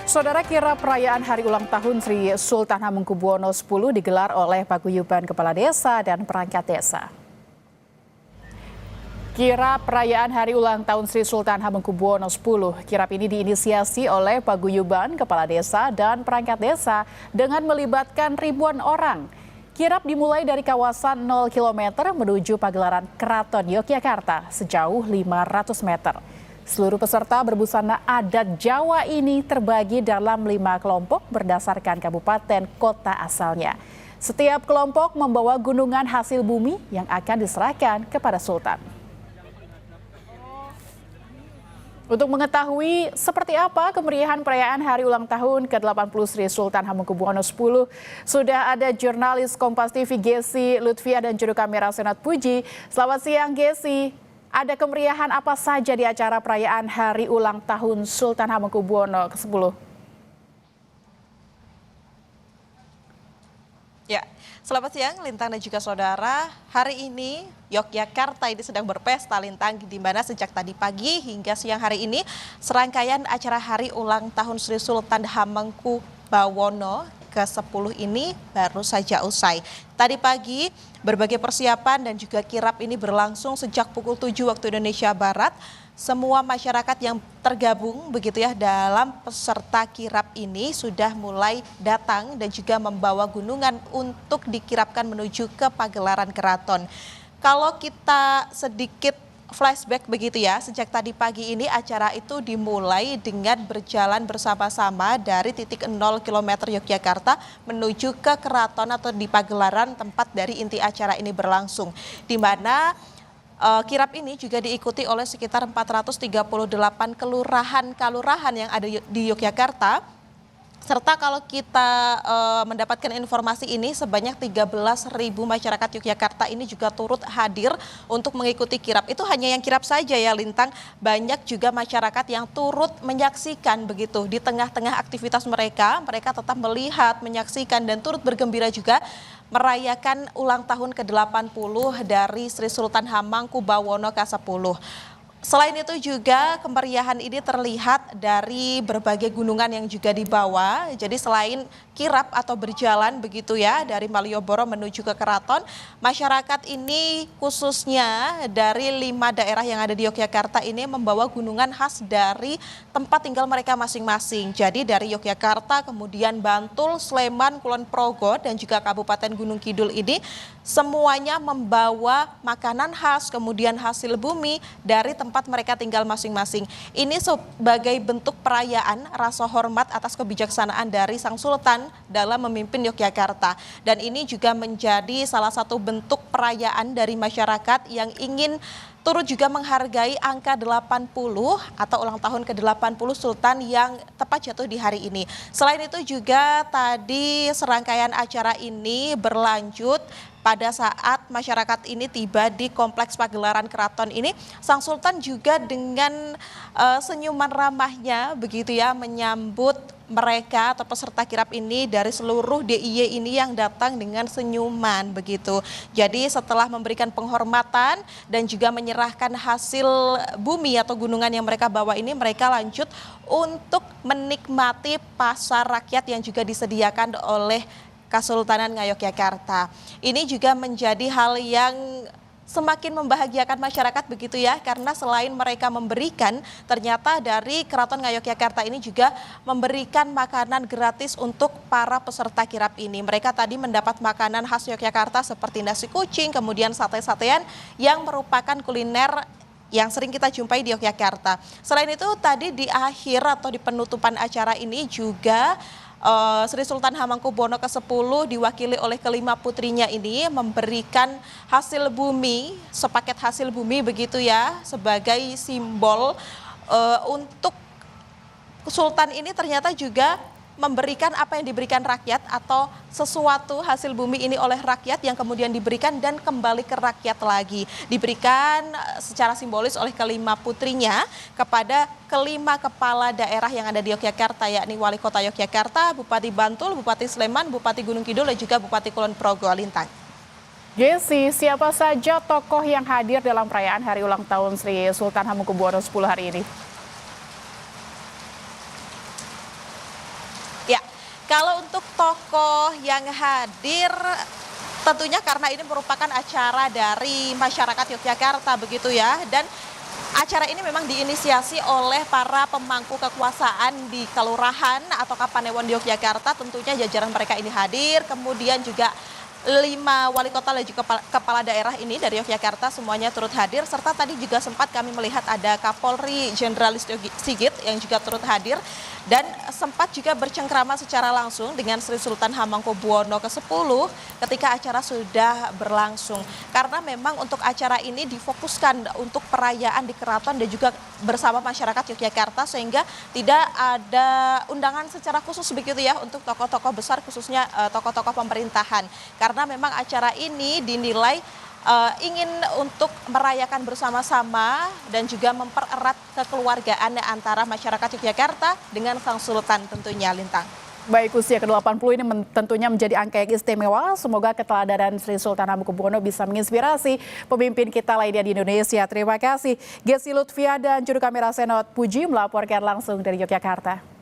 Saudara, kirap perayaan Hari Ulang Tahun Sri Sultan Hamengkubuwono X digelar oleh Paguyuban Kepala Desa dan Perangkat Desa. Kirap perayaan Hari Ulang Tahun Sri Sultan Hamengkubuwono X. Kirap ini diinisiasi oleh Paguyuban Kepala Desa dan Perangkat Desa dengan melibatkan ribuan orang. Kirap dimulai dari kawasan 0 km menuju pagelaran Keraton Yogyakarta sejauh 500 meter. Seluruh peserta berbusana adat Jawa ini terbagi dalam 5 kelompok berdasarkan kabupaten kota asalnya. Setiap kelompok membawa gunungan hasil bumi yang akan diserahkan kepada Sultan. Untuk mengetahui seperti apa kemeriahan perayaan Hari Ulang Tahun ke-80 Sri Sultan Hamengkubuwono X, sudah ada jurnalis Kompas TV Gesi Lutfia dan juru kamera Senat Puji. Selamat siang Gesi. Ada kemeriahan apa saja di acara perayaan Hari Ulang Tahun Sultan Hamengkubuwono ke-10? Ya, selamat siang Lintang dan juga saudara. Hari ini Yogyakarta ini sedang berpesta Lintang, di mana sejak tadi pagi hingga siang hari ini serangkaian acara Hari Ulang Tahun Sri Sultan Hamengkubuwono ke-10 ini baru saja usai. Tadi pagi berbagai persiapan dan juga kirap ini berlangsung sejak pukul 7 waktu Indonesia Barat. Semua masyarakat yang tergabung begitu ya dalam peserta kirap ini sudah mulai datang dan juga membawa gunungan untuk dikirapkan menuju ke pagelaran keraton. Kalau kita sedikit flashback begitu ya, sejak tadi pagi ini acara itu dimulai dengan berjalan bersama-sama dari titik 0 km Yogyakarta menuju ke keraton atau di pagelaran tempat dari inti acara ini berlangsung. Di mana kirap ini juga diikuti oleh sekitar 438 kelurahan yang ada di Yogyakarta. Serta kalau kita mendapatkan informasi ini sebanyak 13.000 masyarakat Yogyakarta ini juga turut hadir untuk mengikuti kirap. Itu hanya yang kirap saja ya Lintang, banyak juga masyarakat yang turut menyaksikan begitu. Di tengah-tengah aktivitas mereka tetap melihat, menyaksikan dan turut bergembira juga merayakan ulang tahun ke-80 dari Sri Sultan Hamengkubuwono ke-10. Selain itu juga kemeriahan ini terlihat dari berbagai gunungan yang juga dibawa. Jadi selain kirap atau berjalan begitu ya dari Malioboro menuju ke keraton, masyarakat ini khususnya dari 5 daerah yang ada di Yogyakarta ini membawa gunungan khas dari tempat tinggal mereka masing-masing. Jadi dari Yogyakarta, kemudian Bantul, Sleman, Kulon Progo dan juga Kabupaten Gunung Kidul ini semuanya membawa makanan khas, kemudian hasil bumi dari tempat mereka tinggal masing-masing. Ini sebagai bentuk perayaan rasa hormat atas kebijaksanaan dari Sang Sultan dalam memimpin Yogyakarta. Dan ini juga menjadi salah satu bentuk perayaan dari masyarakat yang ingin turut juga menghargai angka 80 atau ulang tahun ke-80 Sultan yang tepat jatuh di hari ini. Selain itu juga tadi serangkaian acara ini berlanjut pada saat masyarakat ini tiba di kompleks pagelaran keraton ini. Sang Sultan juga dengan senyuman ramahnya begitu ya menyambut mereka atau peserta kirap ini dari seluruh DIY ini yang datang dengan senyuman begitu. Jadi setelah memberikan penghormatan dan juga menyerahkan hasil bumi atau gunungan yang mereka bawa ini, mereka lanjut untuk menikmati pasar rakyat yang juga disediakan oleh Kesultanan Yogyakarta. Ini juga menjadi hal yang semakin membahagiakan masyarakat begitu ya, karena selain mereka memberikan, ternyata dari Keraton Yogyakarta ini juga memberikan makanan gratis untuk para peserta kirap ini. Mereka tadi mendapat makanan khas Yogyakarta seperti nasi kucing, kemudian sate-satean yang merupakan kuliner yang sering kita jumpai di Yogyakarta. Selain itu tadi di akhir atau di penutupan acara ini juga Sri Sultan Hamengkubuwono ke-10 diwakili oleh kelima putrinya ini memberikan hasil bumi, sepaket hasil bumi begitu ya, sebagai simbol untuk Sultan ini ternyata juga memberikan apa yang diberikan rakyat atau sesuatu hasil bumi ini oleh rakyat yang kemudian diberikan dan kembali ke rakyat lagi. Diberikan secara simbolis oleh kelima putrinya kepada kelima kepala daerah yang ada di Yogyakarta, yakni Wali Kota Yogyakarta, Bupati Bantul, Bupati Sleman, Bupati Gunung Kidul dan juga Bupati Kulon Progo. Lintang. Gesi, siapa saja tokoh yang hadir dalam perayaan Hari Ulang Tahun Sri Sultan Hamengkubuwono X hari ini? Kalau untuk tokoh yang hadir, tentunya karena ini merupakan acara dari masyarakat Yogyakarta begitu ya. Dan acara ini memang diinisiasi oleh para pemangku kekuasaan di Kelurahan atau Kapanewon di Yogyakarta. Tentunya jajaran mereka ini hadir, kemudian juga 5 wali kota dan juga kepala daerah ini dari Yogyakarta semuanya turut hadir, serta tadi juga sempat kami melihat ada Kapolri Jenderal Listio Sigit yang juga turut hadir dan sempat juga bercengkrama secara langsung dengan Sri Sultan Hamengkubuwono ke-10 ketika acara sudah berlangsung. Karena memang untuk acara ini difokuskan untuk perayaan di keraton dan juga bersama masyarakat Yogyakarta, sehingga tidak ada undangan secara khusus begitu ya untuk tokoh-tokoh besar, khususnya tokoh-tokoh pemerintahan. Karena memang acara ini dinilai ingin untuk merayakan bersama-sama dan juga mempererat kekeluargaan antara masyarakat Yogyakarta dengan Sang Sultan tentunya, Lintang. Baik, usia ke-80 ini tentunya menjadi angka yang istimewa. Semoga keteladanan Sri Sultan Hamengkubuwono bisa menginspirasi pemimpin kita lainnya di Indonesia. Terima kasih. Gesi Lutfia dan juru kamera Senot Puji melaporkan langsung dari Yogyakarta.